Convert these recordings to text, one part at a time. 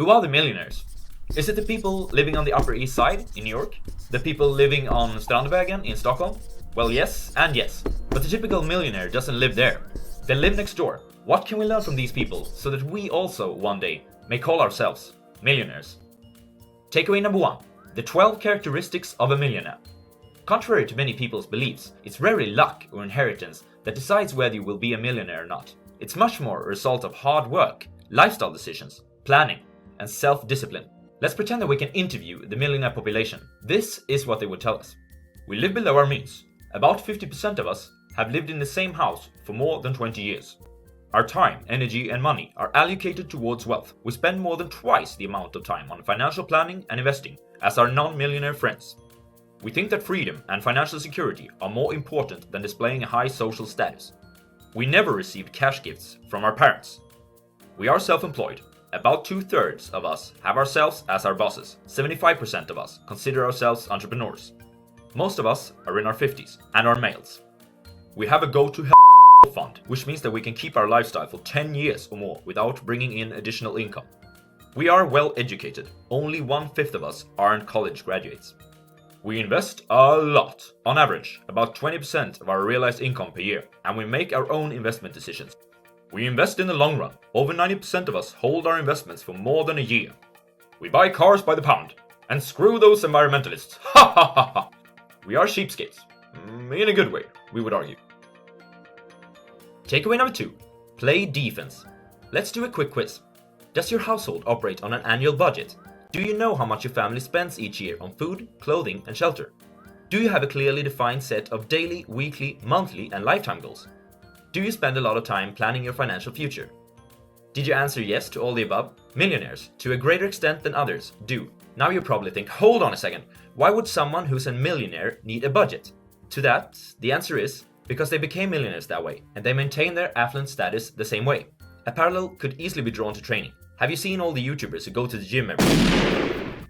Who are the millionaires? Is it the people living on the Upper East Side in New York? The people living on Strandvägen in Stockholm? Well, yes and yes, but the typical millionaire doesn't live there. They live next door. What can we learn from these people so that we also, one day, may call ourselves millionaires? Takeaway number 1. The 12 characteristics of a millionaire. Contrary to many people's beliefs, it's rarely luck or inheritance that decides whether you will be a millionaire or not. It's much more a result of hard work, lifestyle decisions, planning, and self-discipline. Let's pretend that we can interview the millionaire population. This is what they would tell us. We live below our means. About 50% of us have lived in the same house for more than 20 years. Our time, energy, and money are allocated towards wealth. We spend more than twice the amount of time on financial planning and investing as our non-millionaire friends. We think that freedom and financial security are more important than displaying a high social status. We never received cash gifts from our parents. We are self-employed. About 2/3 of us have ourselves as our bosses. 75% of us consider ourselves entrepreneurs. Most of us are in our 50s and are males. We have a go-to-hell fund, which means that we can keep our lifestyle for 10 years or more without bringing in additional income. We are well educated. Only 1/5 of us aren't college graduates. We invest a lot. On average, about 20% of our realized income per year, and we make our own investment decisions. We invest in the long run. Over 90% of us hold our investments for more than a year. We buy cars by the pound. And screw those environmentalists. Ha ha ha ha. We are cheapskates. In a good way, we would argue. Takeaway number 2. Play defense. Let's do a quick quiz. Does your household operate on an annual budget? Do you know how much your family spends each year on food, clothing, and shelter? Do you have a clearly defined set of daily, weekly, monthly, and lifetime goals? Do you spend a lot of time planning your financial future? Did you answer yes to all the above? Millionaires, to a greater extent than others, do. Now you probably think, hold on a second, why would someone who's a millionaire need a budget? To that, the answer is because they became millionaires that way, and they maintain their affluent status the same way. A parallel could easily be drawn to training. Have you seen all the YouTubers who go to the gym every day?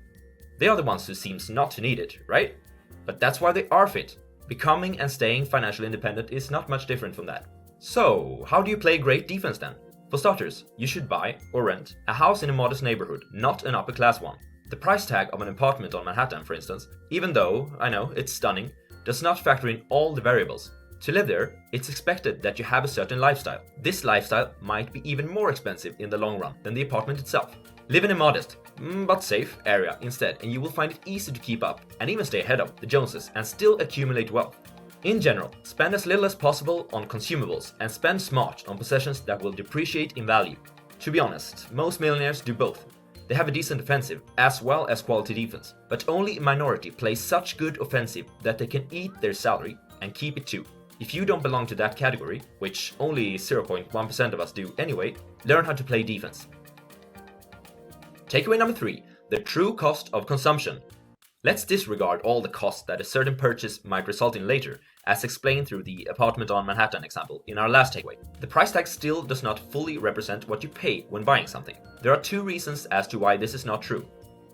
They are the ones who seems not to need it, right? But that's why they are fit. Becoming and staying financially independent is not much different from that. So, how do you play great defense then? For starters, you should buy or rent a house in a modest neighborhood, not an upper class one. The price tag of an apartment on Manhattan, for instance, even though, I know, it's stunning, does not factor in all the variables. To live there, it's expected that you have a certain lifestyle. This lifestyle might be even more expensive in the long run than the apartment itself. Live in a modest, but safe area instead, and you will find it easy to keep up and even stay ahead of the Joneses and still accumulate wealth. In general, spend as little as possible on consumables and spend smart on possessions that will depreciate in value. To be honest, most millionaires do both. They have a decent offensive as well as quality defense, but only a minority play such good offensive that they can eat their salary and keep it too. If you don't belong to that category, which only 0.1% of us do anyway, learn how to play defense. Takeaway number 3, the true cost of consumption. Let's disregard all the costs that a certain purchase might result in later, as explained through the apartment on Manhattan example in our last takeaway. The price tag still does not fully represent what you pay when buying something. There are 2 reasons as to why this is not true.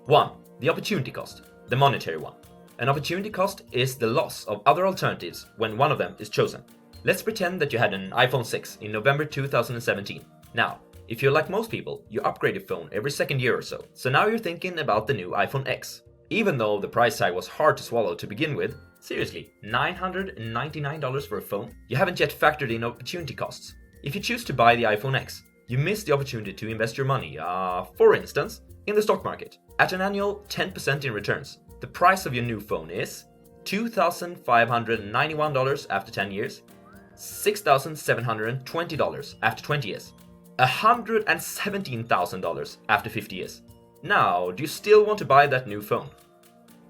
1. The opportunity cost, the monetary one. An opportunity cost is the loss of other alternatives when one of them is chosen. Let's pretend that you had an iPhone 6 in November 2017. Now, if you're like most people, you upgrade your phone every second year or so. So now you're thinking about the new iPhone X. Even though the price tag was hard to swallow to begin with, seriously, $999 for a phone? You haven't yet factored in opportunity costs. If you choose to buy the iPhone X, you miss the opportunity to invest your money, for instance, in the stock market. At an annual 10% in returns, the price of your new phone is $2,591 after 10 years, $6,720 after 20 years, $117,000 after 50 years. Now, do you still want to buy that new phone?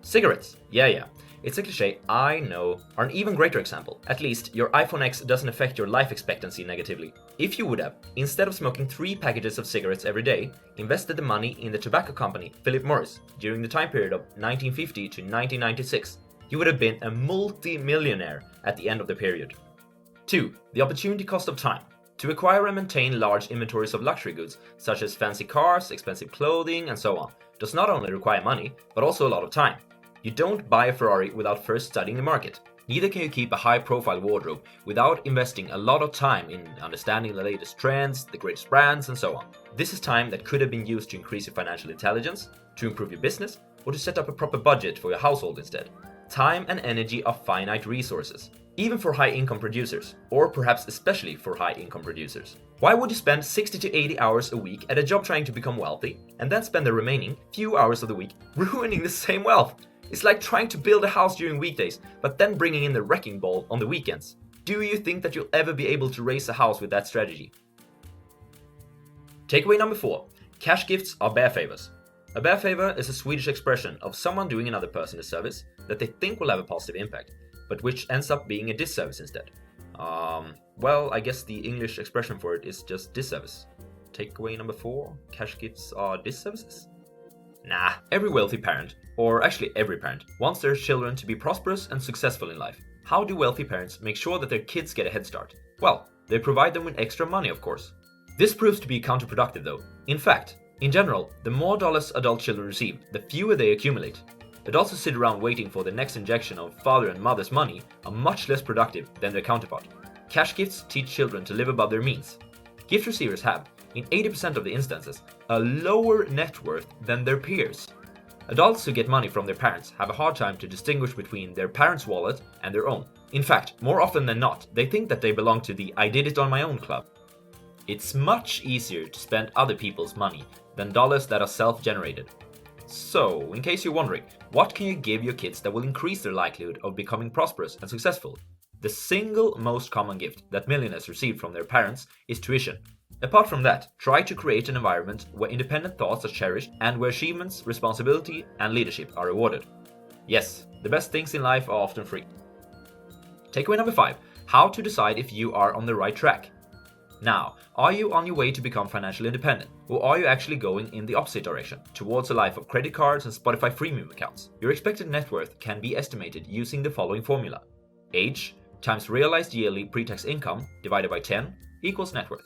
Cigarettes. Yeah. It's a cliche, I know, are an even greater example. At least, your iPhone X doesn't affect your life expectancy negatively. If you would have, instead of smoking 3 packages of cigarettes every day, invested the money in the tobacco company Philip Morris during the time period of 1950 to 1996, you would have been a multi-millionaire at the end of the period. 2. The opportunity cost of time. To acquire and maintain large inventories of luxury goods, such as fancy cars, expensive clothing, and so on, does not only require money, but also a lot of time. You don't buy a Ferrari without first studying the market. Neither can you keep a high-profile wardrobe without investing a lot of time in understanding the latest trends, the greatest brands, and so on. This is time that could have been used to increase your financial intelligence, to improve your business, or to set up a proper budget for your household instead. Time and energy are finite resources, even for high-income producers, or perhaps especially for high-income producers. Why would you spend 60 to 80 hours a week at a job trying to become wealthy, and then spend the remaining few hours of the week ruining the same wealth? It's like trying to build a house during weekdays, but then bringing in the wrecking ball on the weekends. Do you think that you'll ever be able to raise a house with that strategy? Takeaway number 4. Cash gifts are bear favors. A bear favor is a Swedish expression of someone doing another person a service that they think will have a positive impact, but which ends up being a disservice instead. Well, I guess the English expression for it is just disservice. Takeaway number 4. Cash gifts are disservices? Nah, every wealthy parent, or actually every parent, wants their children to be prosperous and successful in life. How do wealthy parents make sure that their kids get a head start? Well, they provide them with extra money, of course. This proves to be counterproductive though. In fact, in general, the more dollars adult children receive, the fewer they accumulate. Adults who sit around waiting for the next injection of father and mother's money are much less productive than their counterpart. Cash gifts teach children to live above their means. Gift receivers have, in 80% of the instances, a lower net worth than their peers. Adults who get money from their parents have a hard time to distinguish between their parents' wallet and their own. In fact, more often than not, they think that they belong to the I did it on my own club. It's much easier to spend other people's money than dollars that are self-generated. So, in case you're wondering, what can you give your kids that will increase their likelihood of becoming prosperous and successful? The single most common gift that millionaires receive from their parents is tuition. Apart from that, try to create an environment where independent thoughts are cherished and where achievements, responsibility, and leadership are rewarded. Yes, the best things in life are often free. Takeaway number 5. How to decide if you are on the right track. Now, are you on your way to become financially independent? Or are you actually going in the opposite direction, towards a life of credit cards and Spotify freemium accounts? Your expected net worth can be estimated using the following formula. Age times realized yearly pre-tax income divided by 10 equals net worth.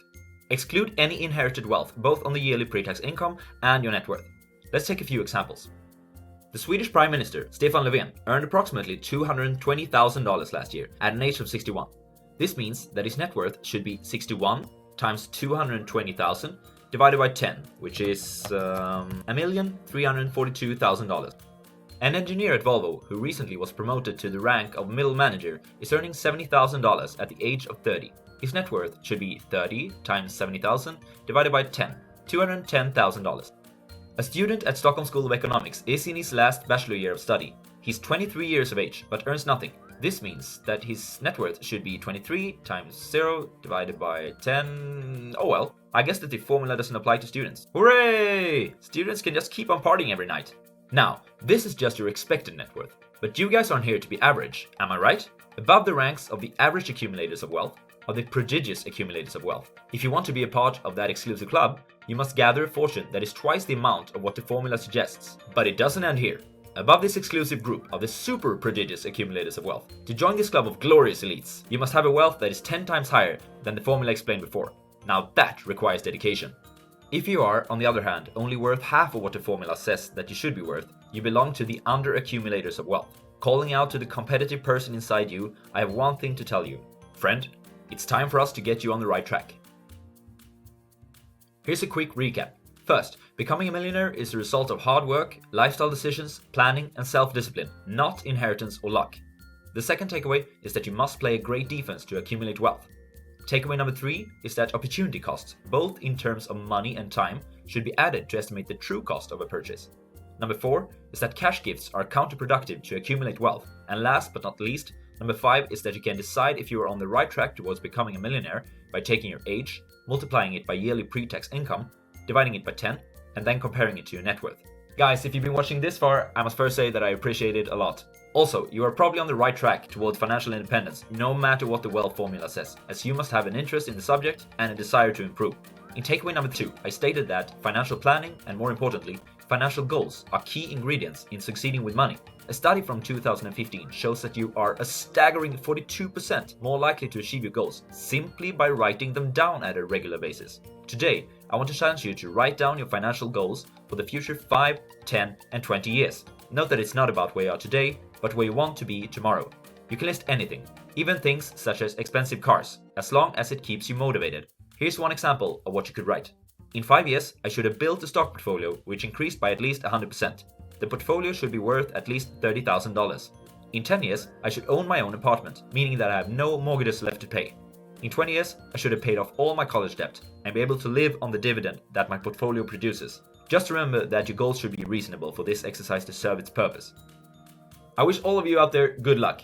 Exclude any inherited wealth, both on the yearly pre-tax income and your net worth. Let's take a few examples. The Swedish Prime Minister, Stefan Löfven, earned approximately $220,000 last year at an age of 61. This means that his net worth should be 61 times 220,000 divided by 10, which is $1,342,000. An engineer at Volvo, who recently was promoted to the rank of middle manager, is earning $70,000 at the age of 30. His net worth should be 30 times 70,000 divided by 10, $210,000. A student at Stockholm School of Economics is in his last bachelor year of study. He's 23 years of age, but earns nothing. This means that his net worth should be 23 times 0 divided by 10... Oh well, I guess that the formula doesn't apply to students. Hooray! Students can just keep on partying every night. Now, this is just your expected net worth, but you guys aren't here to be average, am I right? Above the ranks of the average accumulators of wealth are the prodigious accumulators of wealth. If you want to be a part of that exclusive club, you must gather a fortune that is twice the amount of what the formula suggests. But it doesn't end here. Above this exclusive group are the super prodigious accumulators of wealth. To join this club of glorious elites, you must have a wealth that is 10 times higher than the formula explained before. Now that requires dedication. If you are, on the other hand, only worth half of what the formula says that you should be worth, you belong to the under-accumulators of wealth. Calling out to the competitive person inside you, I have one thing to tell you. Friend, it's time for us to get you on the right track. Here's a quick recap. First, becoming a millionaire is the result of hard work, lifestyle decisions, planning, and self-discipline, not inheritance or luck. The second takeaway is that you must play a great defense to accumulate wealth. Takeaway number 3 is that opportunity costs, both in terms of money and time, should be added to estimate the true cost of a purchase. Number 4 is that cash gifts are counterproductive to accumulate wealth. And last but not least, number 5 is that you can decide if you are on the right track towards becoming a millionaire by taking your age, multiplying it by yearly pre-tax income, dividing it by 10, and then comparing it to your net worth. Guys, if you've been watching this far, I must first say that I appreciate it a lot. Also, you are probably on the right track towards financial independence, no matter what the wealth formula says, as you must have an interest in the subject and a desire to improve. In takeaway number 2, I stated that financial planning, and more importantly, financial goals are key ingredients in succeeding with money. A study from 2015 shows that you are a staggering 42% more likely to achieve your goals simply by writing them down at a regular basis. Today, I want to challenge you to write down your financial goals for the future 5, 10, and 20 years. Note that it's not about where you are today, but where you want to be tomorrow. You can list anything, even things such as expensive cars, as long as it keeps you motivated. Here's one example of what you could write. In 5 years, I should have built a stock portfolio which increased by at least 100%. The portfolio should be worth at least $30,000. In 10 years, I should own my own apartment, meaning that I have no mortgages left to pay. In 20 years, I should have paid off all my college debt and be able to live on the dividend that my portfolio produces. Just remember that your goals should be reasonable for this exercise to serve its purpose. I wish all of you out there good luck.